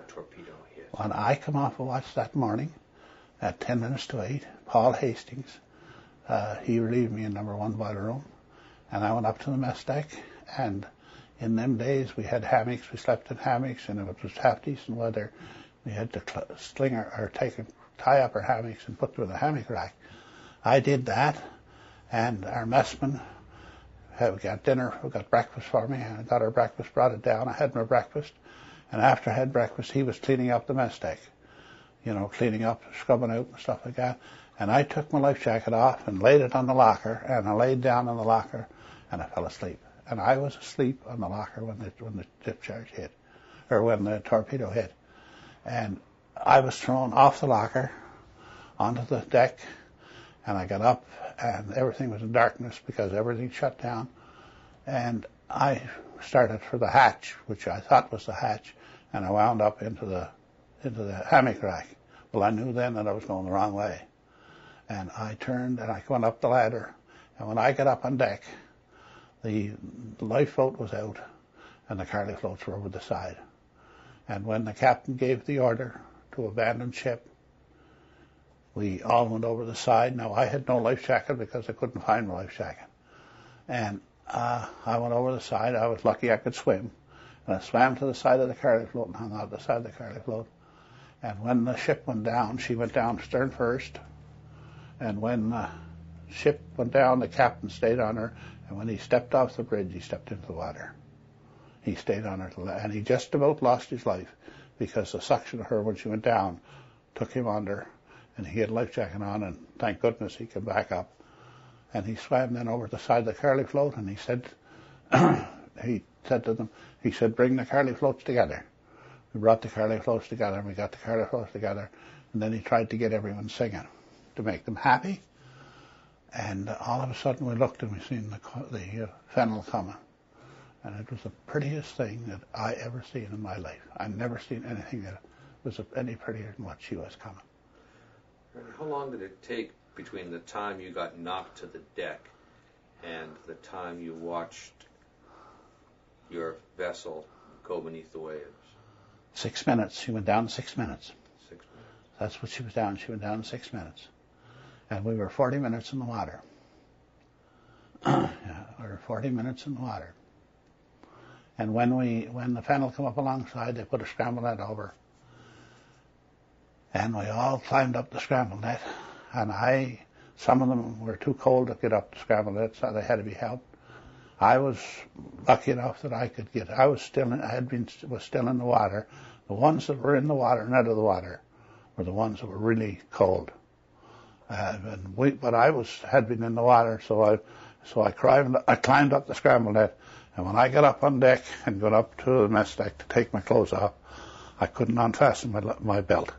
that torpedo hit? When I come off a watch that morning at 10 minutes to 8, Paul Hastings, he relieved me in number 1 boiler room, and I went up to the mess deck, and in them days we had hammocks, we slept in hammocks, and if it was half decent weather, we had to tie up our hammocks and put them in the hammock rack. I did that, and our messman got breakfast for me, and I got our breakfast, brought it down, I had my breakfast, and after I had breakfast, he was cleaning up the mess deck, cleaning up, scrubbing out and stuff like that, and I took my life jacket off and laid it on the locker, and I laid down on the locker, and I fell asleep. And I was asleep on the locker when the discharge hit, or when the torpedo hit. And I was thrown off the locker onto the deck, and I got up, and everything was in darkness because everything shut down. And I started for the hatch, which I thought was the hatch, and I wound up into the hammock rack. Well, I knew then that I was going the wrong way. And I turned, and I went up the ladder, and when I got up on deck, the lifeboat was out, and the carly floats were over the side. And when the captain gave the order to abandon ship, we all went over the side. Now, I had no life jacket because I couldn't find my life jacket. And I went over the side. I was lucky I could swim. And I swam to the side of the carly float and hung out the side of the carly float. And when the ship went down, she went down stern first. And when the ship went down, the captain stayed on her. And when he stepped off the bridge, he stepped into the water. He stayed on her, and he just about lost his life because the suction of her when she went down took him under, and he had a life jacket on, and thank goodness he came back up. And he swam then over the side of the carly float, and he said to them, bring the carly floats together. We brought the carly floats together, and we got the carly floats together, and then he tried to get everyone singing to make them happy. And all of a sudden we looked and we seen the fennel coming. And it was the prettiest thing that I ever seen in my life. I've never seen anything that was any prettier than what she was coming. Ernie, how long did it take between the time you got knocked to the deck and the time you watched your vessel go beneath the waves? 6 minutes. She went down in 6 minutes. 6 minutes. That's what she was down. She went down in 6 minutes. And we were 40 minutes in the water. We were 40 minutes in the water. And when the fennel come up alongside, they put a scramble net over. And we all climbed up the scramble net. And some of them were too cold to get up the scramble net, so they had to be helped. I was lucky enough that I could get. Was still in the water. The ones that were in the water and out of the water were the ones that were really cold. But I had been in the water, so I climbed up the scramble net, and when I got up on deck and got up to the mess deck to take my clothes off, I couldn't unfasten my belt.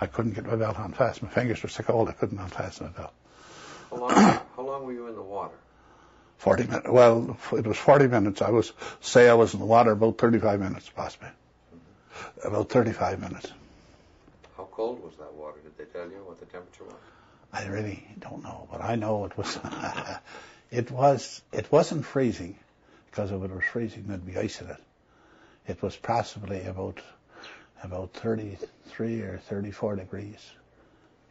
I couldn't get my belt unfastened. My fingers were so cold I couldn't unfasten my belt. How long were you in the water? 40 minutes. Well, it was 40 minutes. I was in the water about 35 minutes, possibly. Mm-hmm. About 35 minutes. How cold was that water? Did they tell you what the temperature was? I really don't know, but I know it was. it wasn't freezing, because if it was freezing, there'd be ice in it. It was possibly about 33 or 34 degrees,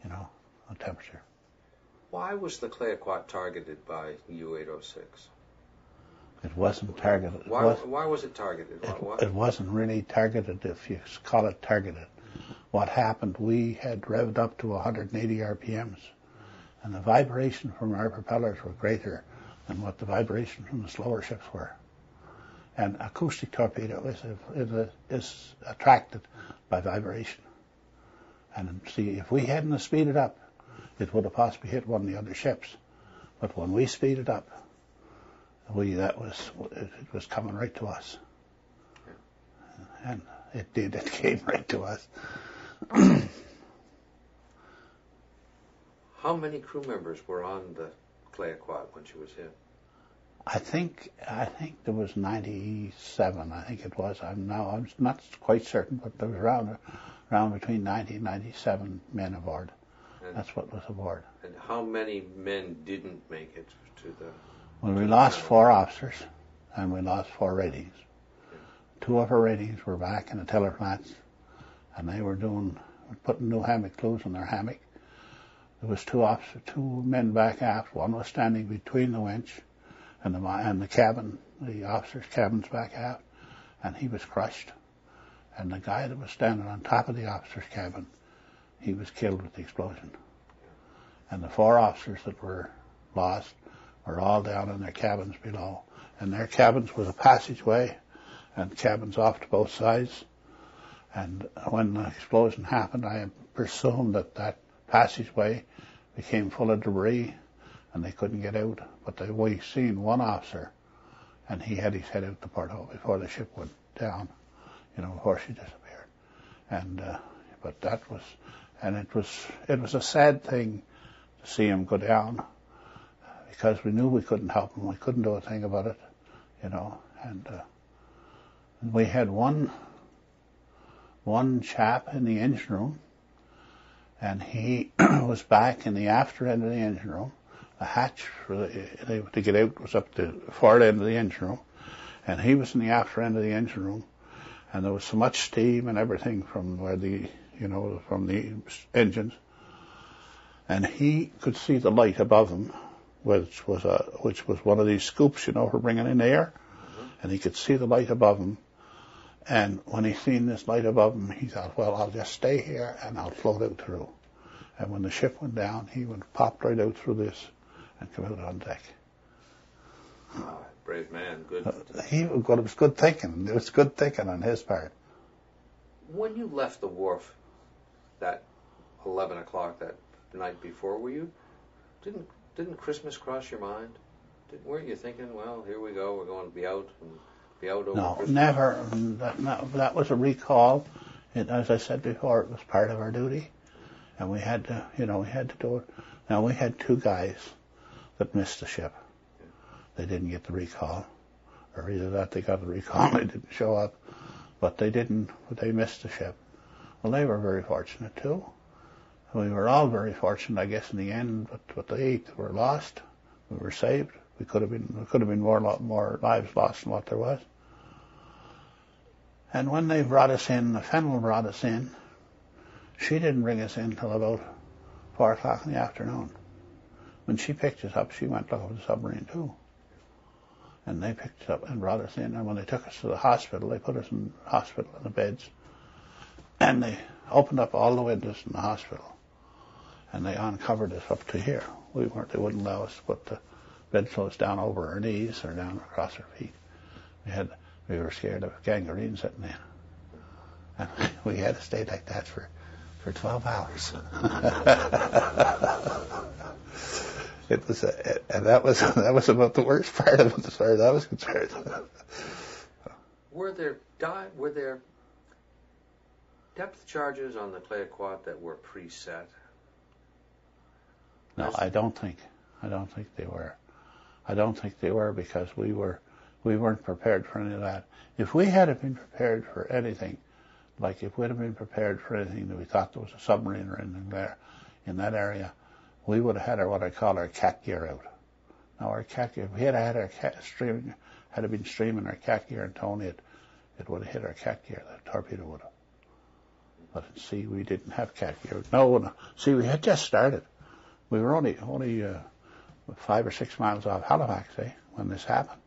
on temperature. Why was the Clayoquot targeted by U-806? It wasn't targeted. Why was it targeted? It wasn't really targeted, if you call it targeted. What happened, we had revved up to 180 RPMs, and the vibration from our propellers were greater than what the vibration from the slower ships were. And acoustic torpedo is attracted by vibration. And see, if we hadn't speeded up, it would have possibly hit one of the other ships. But when we speeded up, it was coming right to us. And it did. It came right to us. How many crew members were on the Clayoquot when she was hit? I think there was 97. I think it was. I'm not quite certain, but there was around between 90 and 97 men aboard. And that's what was aboard. And how many men didn't make it to the? Well, we lost 4 officers, and we lost 4 ratings. Yeah. 2 of our ratings were back in the tiller flats, and they were putting new hammock clothes on their hammock. There was two men back aft. One was standing between the winch and the cabin, the officer's cabin's back aft, and he was crushed. And the guy that was standing on top of the officer's cabin, he was killed with the explosion. And the 4 officers that were lost were all down in their cabins below. And their cabins was a passageway, and cabins off to both sides. And when the explosion happened, I presumed that passageway became full of debris, and they couldn't get out. But we seen one officer, and he had his head out the porthole before the ship went down, before she disappeared. And but that was, and it was a sad thing to see him go down, because we knew we couldn't help him. We couldn't do a thing about it, And we had one chap in the engine room, and he was back in the after end of the engine room. The hatch to get out was up the forward end of the engine room, and he was in the after end of the engine room, and there was so much steam and everything from where from the engines, and he could see the light above him, which was one of these scoops, for bringing in air, and he could see the light above him. And when he seen this light above him, he thought, well, I'll just stay here and I'll float out through. And when the ship went down, he popped right out through this and come out on deck. Oh, brave man, good. It was good thinking. It was good thinking on his part. When you left the wharf that 11 o'clock that night before, didn't Christmas cross your mind? Weren't you thinking, well, here we go, we're going to be out over No, Christmas? never. That was a recall. As I said before, it was part of our duty, and we had to do it. Now, we had 2 guys that missed the ship. They didn't get the recall, or either that they got the recall and they didn't show up, but they missed the ship. Well, they were very fortunate too. We were all very fortunate, I guess, in the end, but the 8 were lost. We were saved. We could have been more lives lost than what there was. And when they brought us in, the Fennel brought us in, she didn't bring us in till about 4 o'clock in the afternoon. When she picked us up, she went looking for the submarine too. And they picked us up and brought us in. And when they took us to the hospital, they put us in the hospital in the beds. And they opened up all the windows in the hospital. And they uncovered us up to here. They wouldn't allow us to put the bedclothes down over our knees or down across our feet. We were scared of gangrene setting in. And we had to stay like that for 12 hours. And that was about the worst part of it as far as I was concerned. Were there depth charges on the Clayoquot that were preset? No, I don't think they were. I don't think they were, because we weren't prepared for any of that. If we had been prepared for anything, like if we'd have been prepared for anything that we thought there was a submarine or anything there in that area, we would have had what I call our cat gear out. Now our cat gear, if we had been streaming our cat gear and towing it would have hit our cat gear. The torpedo would have. But at sea, we didn't have cat gear. No. See, we had just started. We were only 5 or 6 miles off Halifax, when this happened.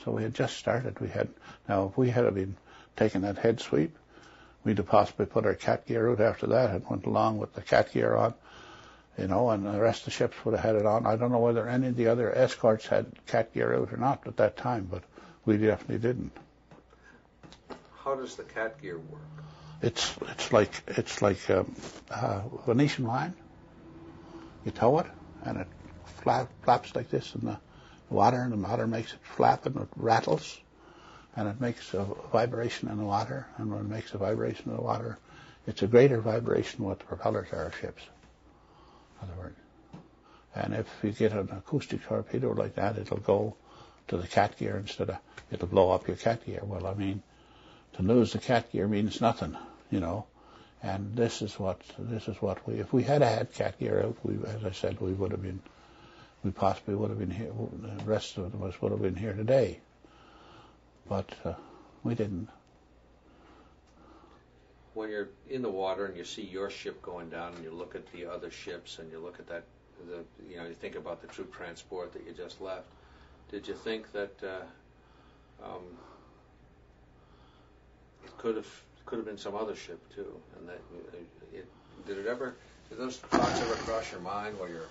So we had just started. Now, if we had been taking that head sweep, we'd have possibly put our cat gear out after that and went along with the cat gear on, and the rest of the ships would have had it on. I don't know whether any of the other escorts had cat gear out or not at that time, but we definitely didn't. How does the cat gear work? It's like Venetian wine. You tow it, and it flaps like this in the water, and the water makes it flap, and it rattles, and it makes a vibration in the water, and when it makes a vibration in the water, it's a greater vibration than what the propellers are of ships, in other words. And if you get an acoustic torpedo like that, it'll go to the cat gear it'll blow up your cat gear. Well, I mean, to lose the cat gear means nothing, And this is what if we had cat gear out, as I said, we possibly would have been here. The rest of us would have been here today, but we didn't. when you're in the water and you see your ship going down and you look at the other ships and you look at you think about the troop transport that you just left, did you think that it could have been some other ship too, and that did those thoughts ever cross your mind while you're?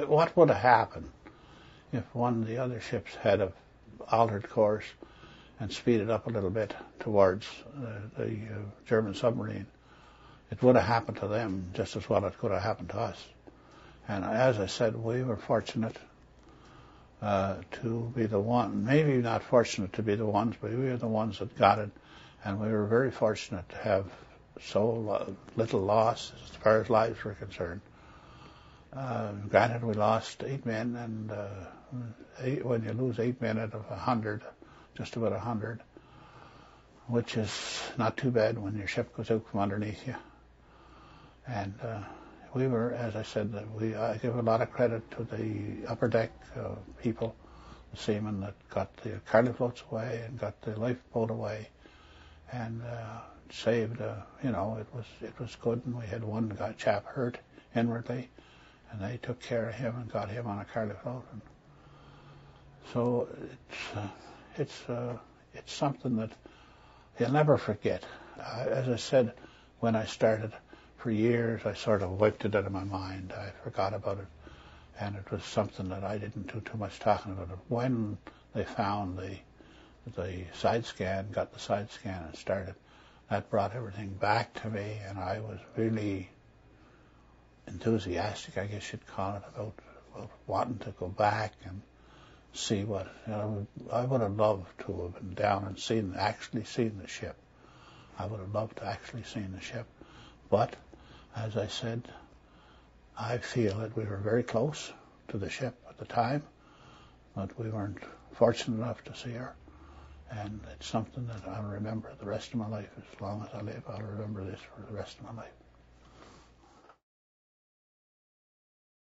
What would have happened if one of the other ships had have altered course and speeded up a little bit towards the German submarine? It would have happened to them just as well as it could have happened to us. And as I said, we were fortunate to be the one, maybe not fortunate to be the ones, but we were the ones that got it. And we were very fortunate to have so little loss as far as lives were concerned. Granted, we lost 8 men, and when you lose 8 men out of 100, just about 100, which is not too bad when your ship goes out from underneath you. And we were, as I said, I give a lot of credit to the upper deck people, the seamen that got the carly floats away and got the lifeboat away, and saved. It was good. And we had one chap hurt inwardly, and they took care of him and got him on a carly float. And so it's something that you'll never forget. As I said, when I started, for years I sort of wiped it out of my mind. I forgot about it, and it was something that I didn't do too much talking about it. When they found the side scan, got the side scan and started, that brought everything back to me, and I was really enthusiastic, I guess you'd call it, about wanting to go back and see what, I would have loved to have been down and actually seen the ship. I would have loved to actually seen the ship. But, as I said, I feel that we were very close to the ship at the time, but we weren't fortunate enough to see her. And it's something that I'll remember the rest of my life. As long as I live, I'll remember this for the rest of my life.